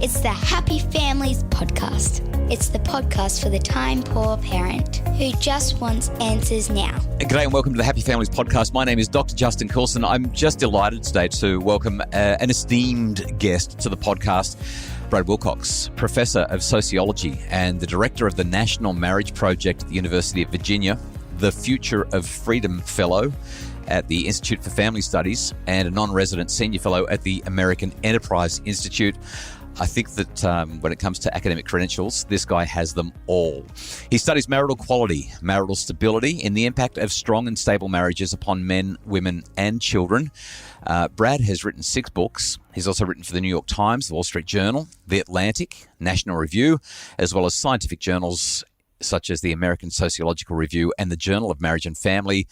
It's the Happy Families Podcast. It's the podcast for the time-poor parent who just wants answers now. G'day and welcome to the Happy Families Podcast. My name is Dr. Justin Coulson. I'm just delighted today to welcome an esteemed guest to the podcast, Brad Wilcox, Professor of Sociology and the Director of the National Marriage Project at the University of Virginia, the Future of Freedom Fellow at the Institute for Family Studies, and a non-resident senior fellow at the American Enterprise Institute. I think that when it comes to academic credentials, this guy has them all. He studies marital quality, marital stability, and the impact of strong and stable marriages upon men, women, and children. Brad has written 6 books. He's also written for the New York Times, the Wall Street Journal, The Atlantic, National Review, as well as scientific journals such as the American Sociological Review and the Journal of Marriage and Family.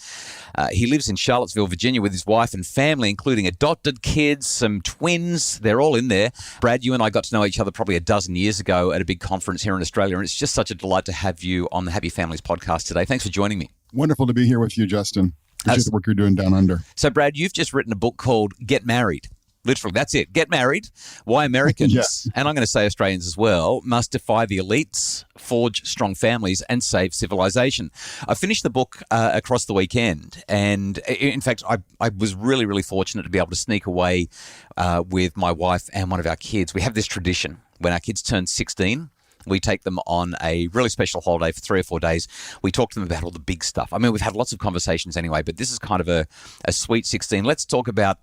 He lives in Charlottesville, Virginia with his wife and family, including adopted kids, some twins. They're all in there. Brad, you and I got to know each other probably a dozen years ago at a big conference here in Australia, and it's just such a delight to have you on the Happy Families podcast today. Thanks for joining me. Wonderful to be here with you, Justin. Appreciate the work you're doing down under. So, Brad, you've just written a book called Get Married. Literally, that's it. Get Married. Why Americans, and I'm going to say Australians as well, must defy the elites, forge strong families, and save civilization. I finished the book across the weekend, and in fact, I was really, really fortunate to be able to sneak away with my wife and one of our kids. We have this tradition. When our kids turn 16, we take them on a really special holiday for 3 or 4 days. We talk to them about all the big stuff. I mean, we've had lots of conversations anyway, but this is kind of a sweet 16. Let's talk about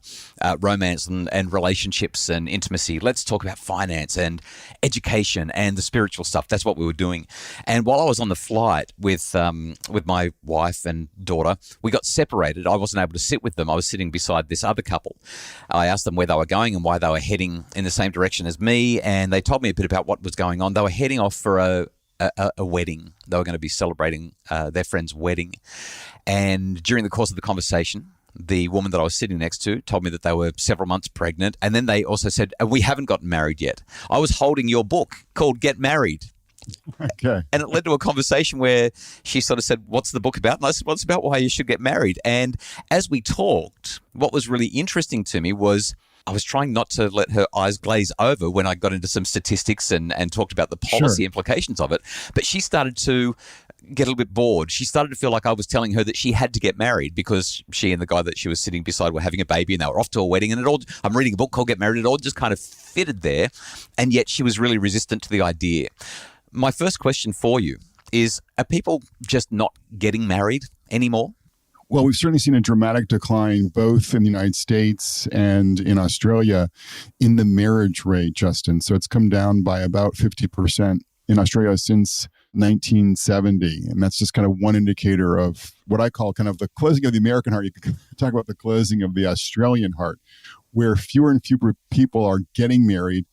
romance and relationships and intimacy. Let's talk about finance and education and the spiritual stuff. That's what we were doing. And while I was on the flight with my wife and daughter, we got separated. I wasn't able to sit with them. I was sitting beside this other couple. I asked them where they were going and why they were heading in the same direction as me, and they told me a bit about what was going on. They were heading off for a wedding. They were going to be celebrating their friend's wedding. And during the course of the conversation, the woman that I was sitting next to told me that they were several months pregnant. And then they also said, we haven't gotten married yet. I was holding your book called Get Married. Okay. And it led to a conversation where she sort of said, what's the book about? And I said, well, it's about why you should get married. And as we talked, what was really interesting to me was I was trying not to let her eyes glaze over when I got into some statistics and talked about the policy implications of it. But she started to get a little bit bored. She started to feel like I was telling her that she had to get married because she and the guy that she was sitting beside were having a baby and they were off to a wedding. And I'm reading a book called Get Married. It all just kind of fitted there. And yet she was really resistant to the idea. My first question for you is, are people just not getting married anymore? Well, we've certainly seen a dramatic decline both in the United States and in Australia in the marriage rate, Justin. So it's come down by about 50% in Australia since 1970. And that's just kind of one indicator of what I call kind of the closing of the American heart. You can talk about the closing of the Australian heart, where fewer and fewer people are getting married.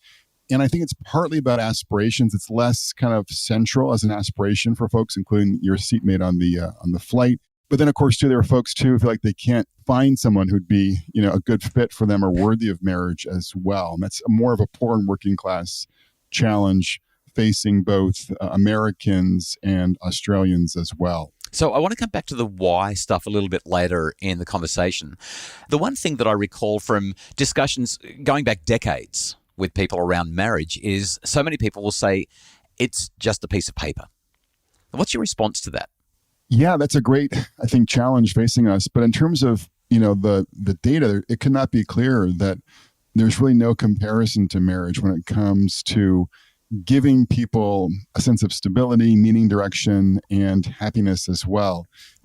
And I think it's partly about aspirations. It's less kind of central as an aspiration for folks, including your seatmate on the flight. But then, of course, too, there are folks, too, who feel like they can't find someone who'd be, a good fit for them or worthy of marriage as well. And that's more of a poor and working class challenge facing both Americans and Australians as well. So I want to come back to the why stuff a little bit later in the conversation. The one thing that I recall from discussions going back decades with people around marriage is so many people will say, it's just a piece of paper. What's your response to that? Yeah, that's a great, I think, challenge facing us. But in terms of, the data, it could not be clearer that there's really no comparison to marriage when it comes to giving people a sense of stability, meaning, direction, and happiness as well.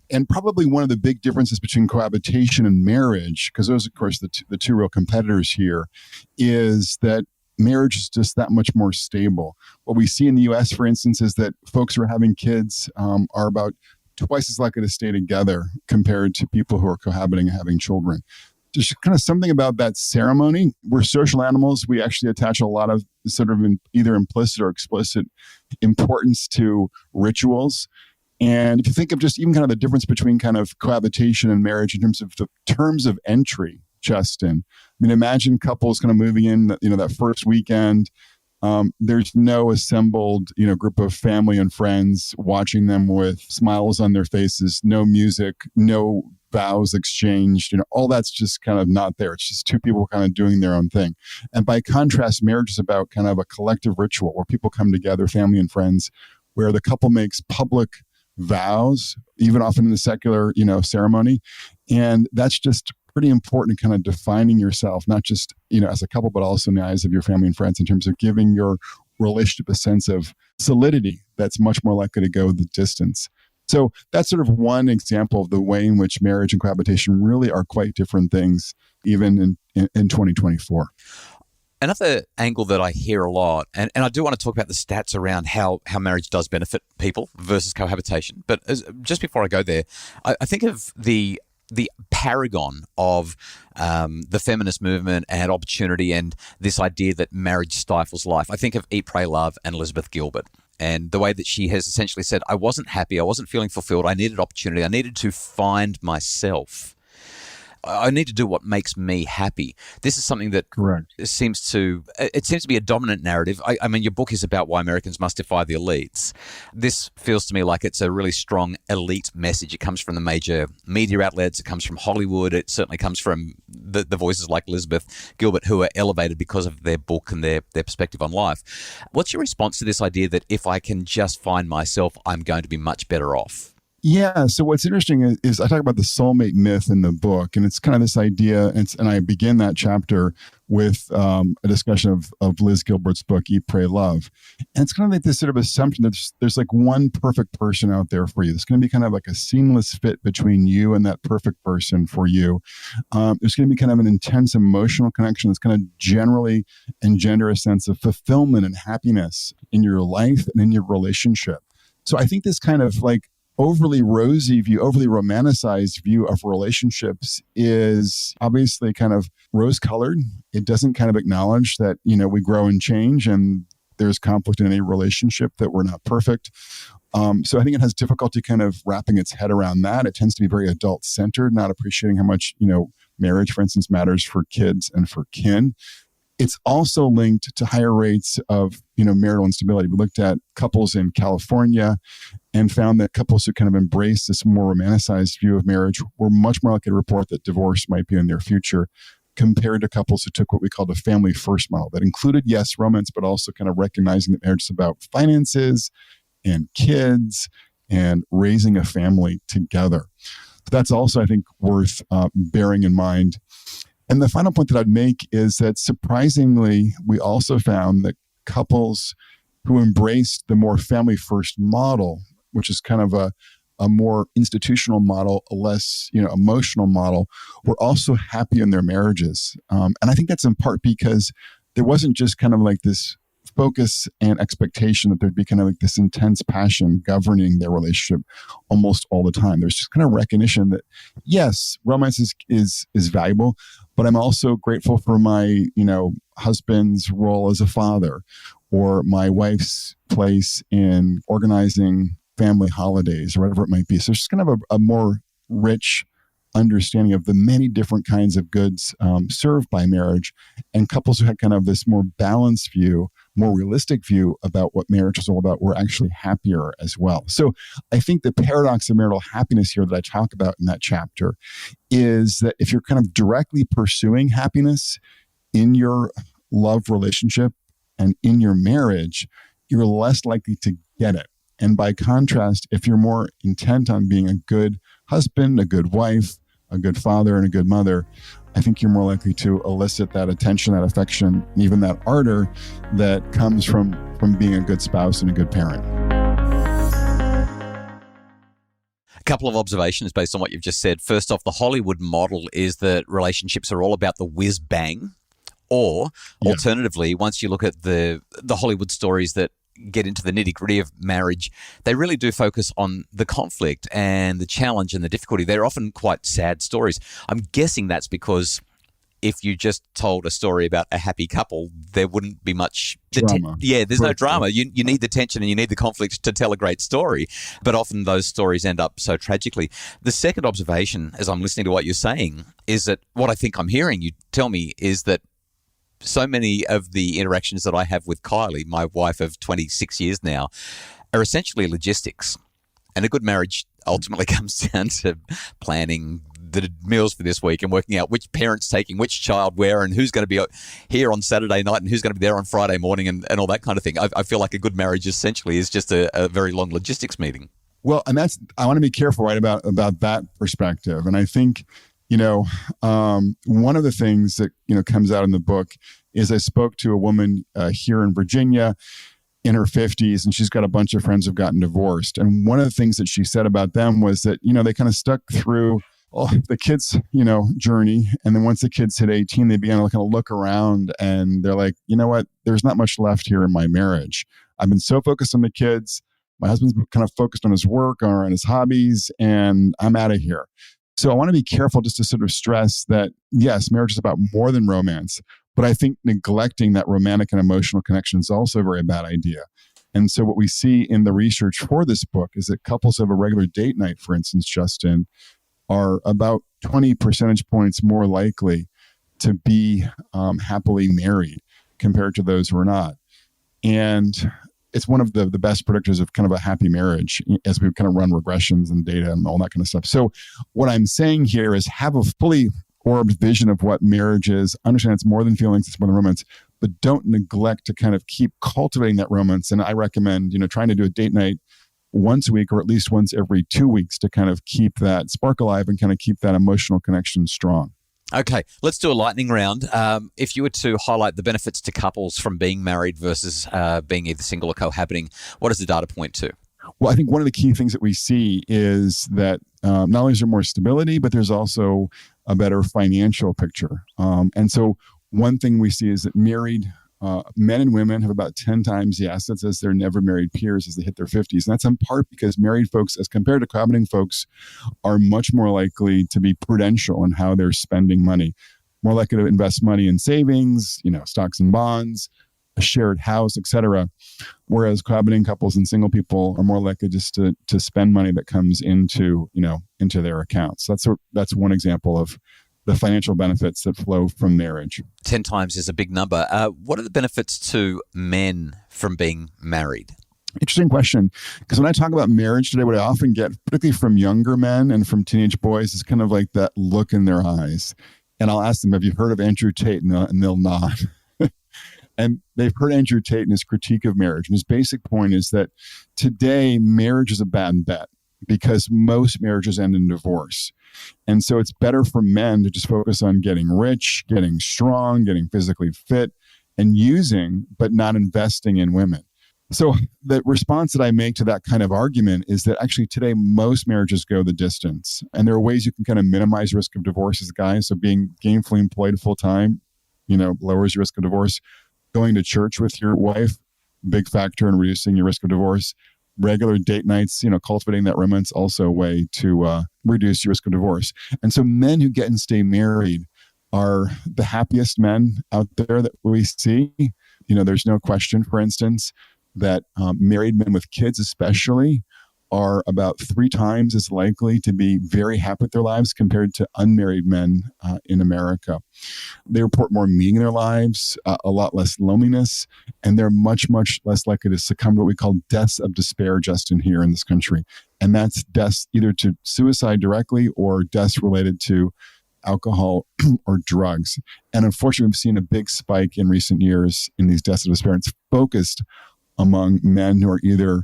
And probably one of the big differences between cohabitation and marriage, because those, of course, the two real competitors here, is that marriage is just that much more stable. What we see in the U.S., for instance, is that folks who are having kids are about twice as likely to stay together compared to people who are cohabiting and having children. There's kind of something about that ceremony. We're social animals. We actually attach a lot of sort of either implicit or explicit importance to rituals. And if you think of just even kind of the difference between kind of cohabitation and marriage in terms of the terms of entry, Justin, I mean, imagine couples kind of moving in, that first weekend. There's no assembled, group of family and friends watching them with smiles on their faces, no music, no vows exchanged, all that's just kind of not there. It's just two people kind of doing their own thing. And by contrast, marriage is about kind of a collective ritual where people come together, family and friends, where the couple makes public vows, even often in the secular, ceremony. And that's just pretty important in kind of defining yourself, not just, as a couple, but also in the eyes of your family and friends in terms of giving your relationship a sense of solidity that's much more likely to go the distance. So that's sort of one example of the way in which marriage and cohabitation really are quite different things, even in 2024. Another angle that I hear a lot, and I do want to talk about the stats around how marriage does benefit people versus cohabitation. But just before I go there, I think of the paragon of the feminist movement and opportunity and this idea that marriage stifles life. I think of Eat, Pray, Love and Elizabeth Gilbert. And the way that she has essentially said, I wasn't happy, I wasn't feeling fulfilled, I needed opportunity, I needed to find myself. I need to do what makes me happy. This is something that seems to be a dominant narrative. I mean, your book is about why Americans must defy the elites. This feels to me like it's a really strong elite message. It comes from the major media outlets. It comes from Hollywood. It certainly comes from the voices like Elizabeth Gilbert, who are elevated because of their book and their perspective on life. What's your response to this idea that if I can just find myself, I'm going to be much better off? Yeah. So what's interesting is I talk about the soulmate myth in the book, and it's kind of this idea, and I begin that chapter with a discussion of Liz Gilbert's book, Eat, Pray, Love. And it's kind of like this sort of assumption that there's like one perfect person out there for you. There's going to be kind of like a seamless fit between you and that perfect person for you. There's going to be kind of an intense emotional connection that's going to generally engender a sense of fulfillment and happiness in your life and in your relationship. So I think this kind of like overly rosy view, overly romanticized view of relationships is obviously kind of rose-colored. It doesn't kind of acknowledge that, we grow and change and there's conflict in any relationship, that we're not perfect. So I think it has difficulty kind of wrapping its head around that. It tends to be very adult-centered, not appreciating how much, marriage, for instance, matters for kids and for kin. It's also linked to higher rates of, marital instability. We looked at couples in California and found that couples who kind of embrace this more romanticized view of marriage were much more likely to report that divorce might be in their future compared to couples who took what we called a family first model that included, yes, romance, but also kind of recognizing that marriage is about finances and kids and raising a family together. So that's also, I think, worth bearing in mind. And the final point that I'd make is that surprisingly, we also found that couples who embraced the more family first model, which is kind of a more institutional model, a less emotional model, were also happy in their marriages. And I think that's in part because there wasn't just kind of like this focus and expectation that there'd be kind of like this intense passion governing their relationship almost all the time. There's just kind of recognition that, yes, romance is valuable, but I'm also grateful for my, husband's role as a father or my wife's place in organizing family holidays or whatever it might be. So it's just kind of a more rich understanding of the many different kinds of goods served by marriage, and couples who had kind of this more balanced view, more realistic view about what marriage is all about were actually happier as well. So I think the paradox of marital happiness here that I talk about in that chapter is that if you're kind of directly pursuing happiness in your love relationship and in your marriage, you're less likely to get it. And by contrast, if you're more intent on being a good husband, a good wife, a good father, and a good mother, I think you're more likely to elicit that attention, that affection, and even that ardor that comes from being a good spouse and a good parent. A couple of observations based on what you've just said. First off, the Hollywood model is that relationships are all about the whiz bang, or alternatively, once you look at the Hollywood stories that get into the nitty-gritty of marriage, they really do focus on the conflict and the challenge and the difficulty. They're often quite sad stories. I'm guessing that's because if you just told a story about a happy couple, there wouldn't be much drama. There's no drama. You need the tension and you need the conflict to tell a great story. But often those stories end up so tragically. The second observation, as I'm listening to what you're saying, is that what I think I'm hearing you tell me is that so many of the interactions that I have with Kylie, my wife of 26 years now, are essentially logistics. And a good marriage ultimately comes down to planning the meals for this week and working out which parent's taking which child where and who's going to be here on Saturday night and who's going to be there on Friday morning and all that kind of thing. I feel like a good marriage essentially is just a very long logistics meeting. Well, and I want to be careful, right, about that perspective. And I think, one of the things that, comes out in the book is I spoke to a woman here in Virginia in her 50s, and she's got a bunch of friends who've gotten divorced. And one of the things that she said about them was that, they kind of stuck through the kids, journey. And then once the kids hit 18, they began to kind of look around and they're like, you know what, there's not much left here in my marriage. I've been so focused on the kids. My husband's kind of focused on his work or on his hobbies, and I'm out of here. So I want to be careful just to sort of stress that, yes, marriage is about more than romance. But I think neglecting that romantic and emotional connection is also a very bad idea. And so what we see in the research for this book is that couples who have a regular date night, for instance, Justin, are about 20 percentage points more likely to be happily married compared to those who are not. And it's one of the best predictors of kind of a happy marriage as we kind of run regressions and data and all that kind of stuff. So what I'm saying here is have a fully orbed vision of what marriage is. Understand it's more than feelings, it's more than romance, but don't neglect to kind of keep cultivating that romance. And I recommend, trying to do a date night once a week or at least once every 2 weeks to kind of keep that spark alive and kind of keep that emotional connection strong. Okay, let's do a lightning round. If you were to highlight the benefits to couples from being married versus being either single or cohabiting, what does the data point to? Well, I think one of the key things that we see is that not only is there more stability, but there's also a better financial picture. And so one thing we see is that married men and women have about 10 times the assets as their never married peers as they hit their 50s. And that's in part because married folks, as compared to cohabiting folks, are much more likely to be prudential in how they're spending money, more likely to invest money in savings, stocks and bonds, a shared house, etc. Whereas cohabiting couples and single people are more likely just to spend money that comes into their accounts. That's one example of the financial benefits that flow from marriage. 10 times is a big number. What are the benefits to men from being married? Interesting question. Because when I talk about marriage today, what I often get, particularly from younger men and from teenage boys, is kind of like that look in their eyes. And I'll ask them, have you heard of Andrew Tate? And they'll nod. And they've heard Andrew Tate and his critique of marriage. And his basic point is that today, marriage is a bad bet because most marriages end in divorce. And so it's better for men to just focus on getting rich, getting strong, getting physically fit, and using, but not investing in women. So the response that I make to that kind of argument is that actually today, most marriages go the distance. And there are ways you can kind of minimize risk of divorce as guys. So being gainfully employed full time, lowers your risk of divorce. Going to church with your wife, big factor in reducing your risk of divorce. Regular date nights, cultivating that romance, also a way to reduce your risk of divorce. And so men who get and stay married are the happiest men out there that we see. There's no question, for instance, that married men with kids especially are about 3 times as likely to be very happy with their lives compared to unmarried men in America. They report more meaning in their lives, a lot less loneliness, and they're much, much less likely to succumb to what we call deaths of despair, Justin, here in this country. And that's deaths either to suicide directly or deaths related to alcohol or drugs. And unfortunately, we've seen a big spike in recent years in these deaths of despair. It's focused among men who are either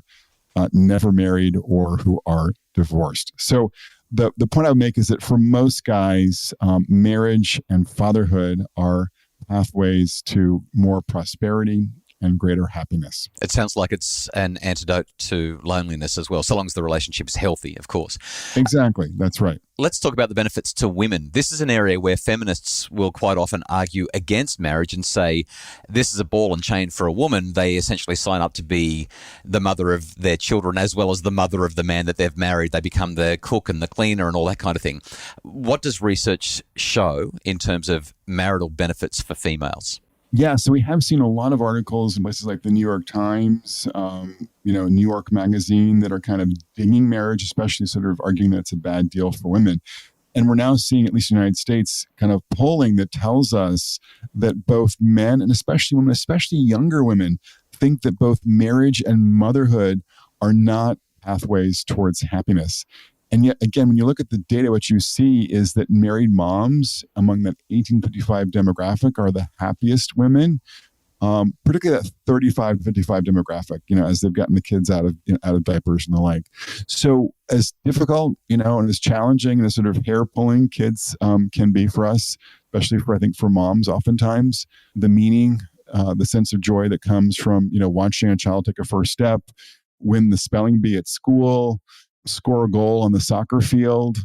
never married or who are divorced. So the point I would make is that for most guys, marriage and fatherhood are pathways to more prosperity and greater happiness. It sounds like it's an antidote to loneliness as well, so long as the relationship is healthy, of course. Exactly. That's right. Let's talk about the benefits to women. This is an area where feminists will quite often argue against marriage and say this is a ball and chain for a woman. They essentially sign up to be the mother of their children as well as the mother of the man that they've married. They become the cook and the cleaner and all that kind of thing. What does research show in terms of marital benefits for females? Yeah, so we have seen a lot of articles in places like the New York Times, New York Magazine that are kind of dinging marriage, especially sort of arguing that it's a bad deal for women. And we're now seeing, at least in the United States, kind of polling that tells us that both men and especially women, especially younger women, think that both marriage and motherhood are not pathways towards happiness. And yet, again, when you look at the data, what you see is that married moms among that 1855 demographic are the happiest women, particularly that 35 to 55 demographic, as they've gotten the kids out of diapers and the like. So as difficult, and as challenging and as sort of hair pulling kids can be for us, especially I think for moms, oftentimes the meaning, the sense of joy that comes from, watching a child take a first step, win the spelling bee at school, score a goal on the soccer field,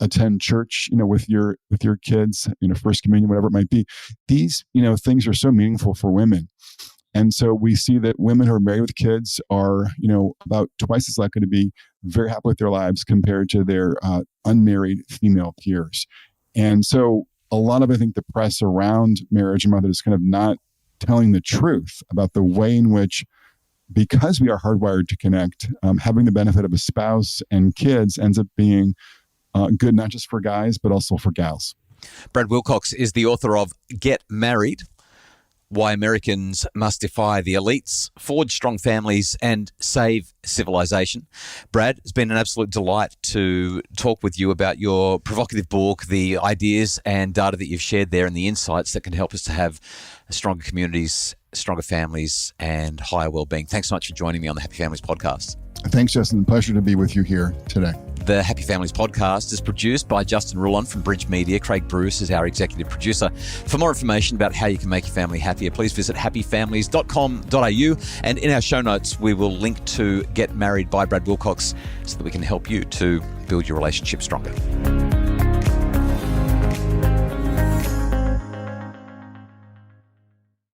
attend church, with your kids, first communion, whatever it might be. These, things are so meaningful for women. And so we see that women who are married with kids are, about twice as likely to be very happy with their lives compared to their unmarried female peers. And so a lot of, I think, the press around marriage and motherhood is kind of not telling the truth about the way in which, because we are hardwired to connect, having the benefit of a spouse and kids ends up being good, not just for guys, but also for gals. Brad Wilcox is the author of Get Married, Why Americans Must Defy the Elites, Forge Strong Families, and Save Civilization. Brad, it's been an absolute delight to talk with you about your provocative book, the ideas and data that you've shared there, and the insights that can help us to have stronger communities, stronger families, and higher well-being. Thanks so much for joining me on the Happy Families podcast. Thanks, Justin. Pleasure to be with you here today. The Happy Families podcast is produced by Justin Rulon from Bridge Media. Craig Bruce is our executive producer. For more information about how you can make your family happier, please visit happyfamilies.com.au. And in our show notes, we will link to Get Married by Brad Wilcox so that we can help you to build your relationship stronger.